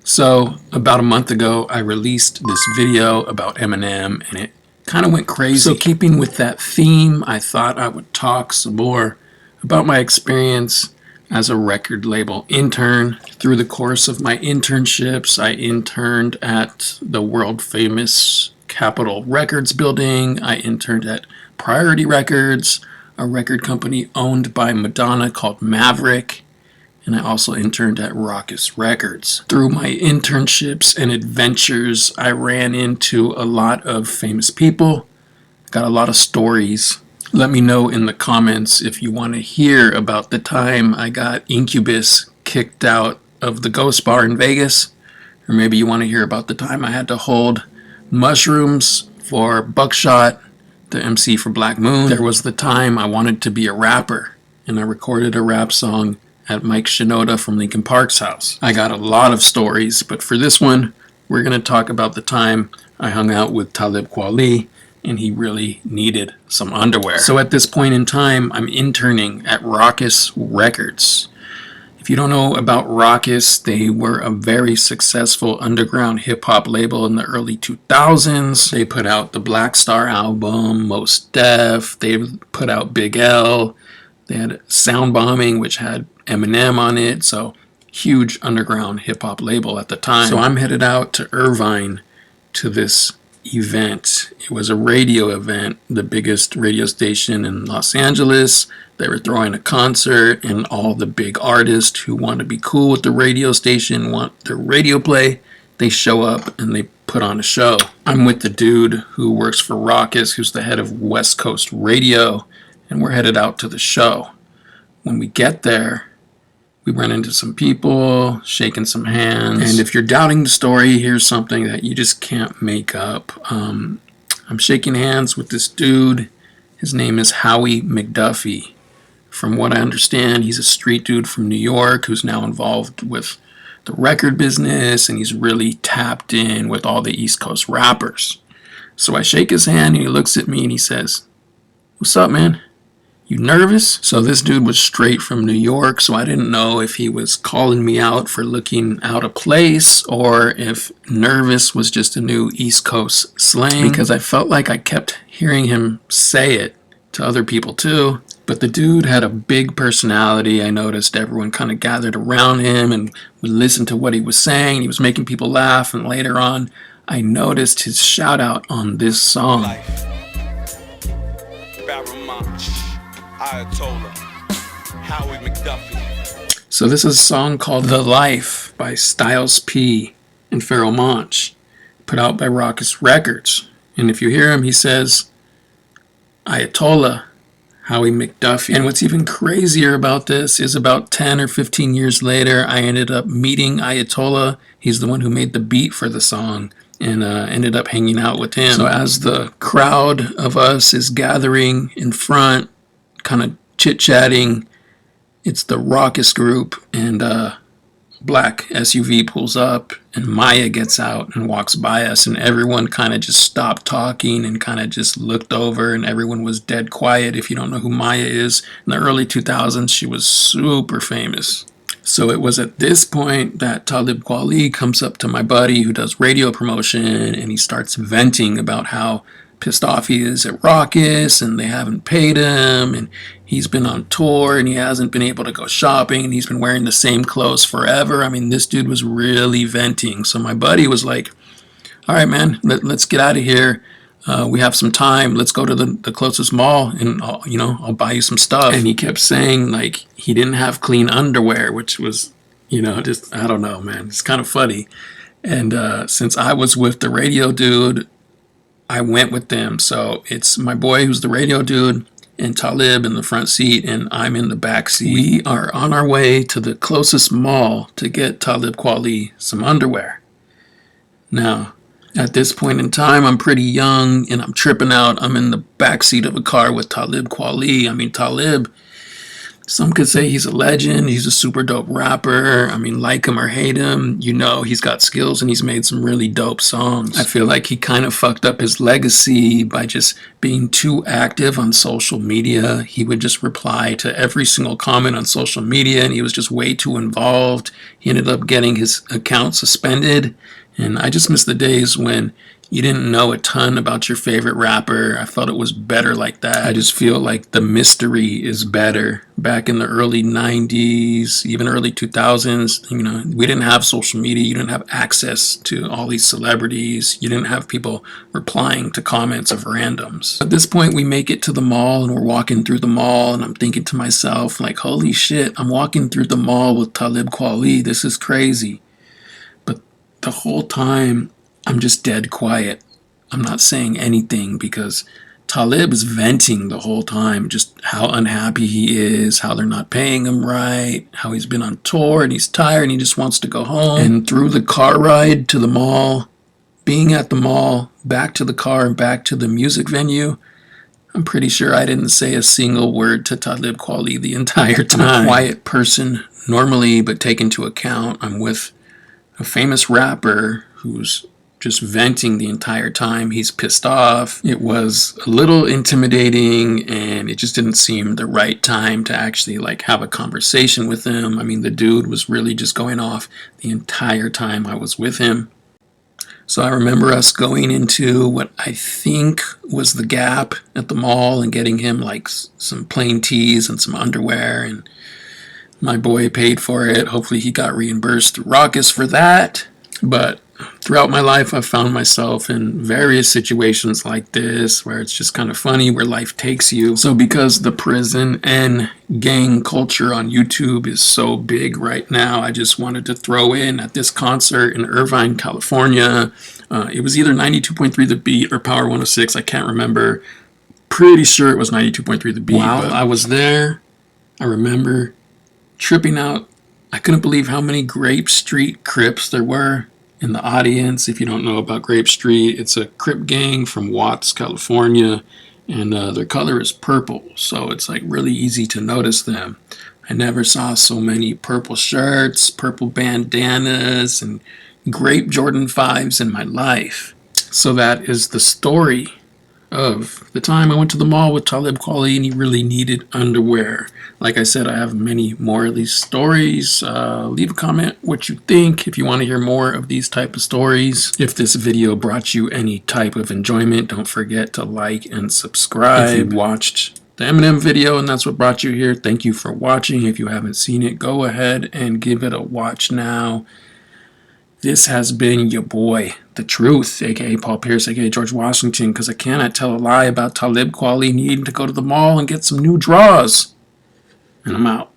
So about a month ago, I released this video about Eminem, and it kind of went crazy. So keeping with that theme, I thought I would talk some more about my experience as a record label intern. Through the course of my internships, I interned at the world famous Capitol Records building. I interned at Priority Records, a record company owned by Madonna called Maverick. And I also interned at Rawkus Records. Through my internships and adventures, I ran into a lot of famous people, got a lot of stories. Let me know in the comments if you want to hear about the time I got Incubus kicked out of the Ghost Bar in Vegas, or maybe you want to hear about the time I had to hold mushrooms for Buckshot, the MC for Black Moon. There was the time I wanted to be a rapper, and I recorded a rap song at Mike Shinoda from Linkin Park's house. I got a lot of stories, but for this one, we're going to talk about the time I hung out with Talib Kweli, and he really needed some underwear. So at this point in time, I'm interning at Rawkus Records. If you don't know about Rawkus, they were a very successful underground hip-hop label in the early 2000s. They put out the Black Star album, Mos Def, they put out Big L, they had Sound Bombing, which had Eminem on it, so huge underground hip-hop label at the time. So I'm headed out to Irvine to this event. It was a radio event, the biggest radio station in Los Angeles. They were throwing a concert, and all the big artists who want to be cool with the radio station, want their radio play, they show up and they put on a show. I'm with the dude who works for Rawkus, who's the head of West Coast Radio, and we're headed out to the show. When we get there, we run into some people, shaking some hands. And if you're doubting the story, here's something that you just can't make up. I'm shaking hands with this dude. His name is Howie Mcduffy. From what I understand, he's a street dude from New York who's now involved with the record business, and he's really tapped in with all the East Coast rappers. So I shake his hand, and he looks at me, and he says, "What's up, man? You nervous?" So this dude was straight from New York, so I didn't know if he was calling me out for looking out of place or if nervous was just a new East Coast slang, because I felt like I kept hearing him say it to other people too. But the dude had a big personality. I noticed everyone kind of gathered around him and we listened to what he was saying. He was making people laugh, and later on I noticed his shout out on this song. Ayatollah, Howie, Mcduffy. So this is a song called The Life by Styles P and Pharoah Monch, put out by Rawkus Records. And if you hear him, he says, Ayatollah, Howie Mcduffy. And what's even crazier about this is about 10 or 15 years later, I ended up meeting Ayatollah. He's the one who made the beat for the song, and ended up hanging out with him. So as the crowd of us is gathering in front, kind of chit-chatting, it's the Rawkus group, and black SUV pulls up, and Maya gets out and walks by us, and everyone kind of just stopped talking and kind of just looked over, and everyone was dead quiet. If you don't know who Maya is, in the early 2000s, she was super famous. So it was at this point that Talib Kweli comes up to my buddy who does radio promotion, and he starts venting about how pissed off he is at Rawkus, and they haven't paid him, and he's been on tour and he hasn't been able to go shopping, and he's been wearing the same clothes forever. I mean, this dude was really venting. So my buddy was like, all right, man, let's get out of here. We have some time. Let's go to the closest mall, and I'll buy you some stuff. And he kept saying like he didn't have clean underwear, which was, just, I don't know, man. It's kind of funny. And since I was with the radio dude, I went with them. So it's my boy who's the radio dude and Talib in the front seat, and I'm in the back seat. We are on our way to the closest mall to get Talib Kweli some underwear. Now, at this point in time, I'm pretty young and I'm tripping out. I'm in the back seat of a car with Talib Kweli. I mean, Talib Some could say he's a legend, he's a super dope rapper. I mean, like him or hate him, you know he's got skills and he's made some really dope songs. I feel like he kind of fucked up his legacy by just being too active on social media. He would just reply to every single comment on social media and he was just way too involved. He ended up getting his account suspended, and I just miss the days when you didn't know a ton about your favorite rapper. I felt it was better like that. I just feel like the mystery is better. Back in the early 90s, even early 2000s, you know, we didn't have social media. You didn't have access to all these celebrities. You didn't have people replying to comments of randoms. At this point, we make it to the mall and we're walking through the mall and I'm thinking to myself, like, holy shit, I'm walking through the mall with Talib Kweli. This is crazy. But the whole time, I'm just dead quiet. I'm not saying anything because Talib is venting the whole time, just how unhappy he is, how they're not paying him right, how he's been on tour and he's tired and he just wants to go home. And through the car ride to the mall, being at the mall, back to the car and back to the music venue, I'm pretty sure I didn't say a single word to Talib Kweli the entire time. I'm a quiet person normally, but take into account I'm with a famous rapper who's just venting the entire time. He's pissed off. It was a little intimidating and it just didn't seem the right time to actually like have a conversation with him. I mean, the dude was really just going off the entire time I was with him. So I remember us going into what I think was the Gap at the mall and getting him like some plain tees and some underwear, and my boy paid for it. Hopefully he got reimbursed through Rawkus for that. But throughout my life, I've found myself in various situations like this where it's just kind of funny where life takes you. So because the prison and gang culture on YouTube is so big right now, I just wanted to throw in at this concert in Irvine, California. It was either 92.3 The Beat or Power 106. I can't remember. Pretty sure it was 92.3 The Beat. While I was there, I remember tripping out. I couldn't believe how many Grape Street Crips there were in the audience. If you don't know about Grape Street, it's a Crip gang from Watts, California, and their color is purple, so it's like really easy to notice them. I never saw so many purple shirts, purple bandanas, and grape Jordan 5s in my life. So that is the story of the time I went to the mall with Talib Kweli and he really needed underwear. Like I said, I have many more of these stories. Leave a comment what you think if you want to hear more of these type of stories. If this video brought you any type of enjoyment, don't forget to like and subscribe. If you watched the Eminem video and that's what brought you here, thank you for watching. If you haven't seen it, go ahead and give it a watch now. This has been your boy, The Truth, aka Paul Pierce, aka George Washington, because I cannot tell a lie about Talib Kweli needing to go to the mall and get some new draws. And I'm out.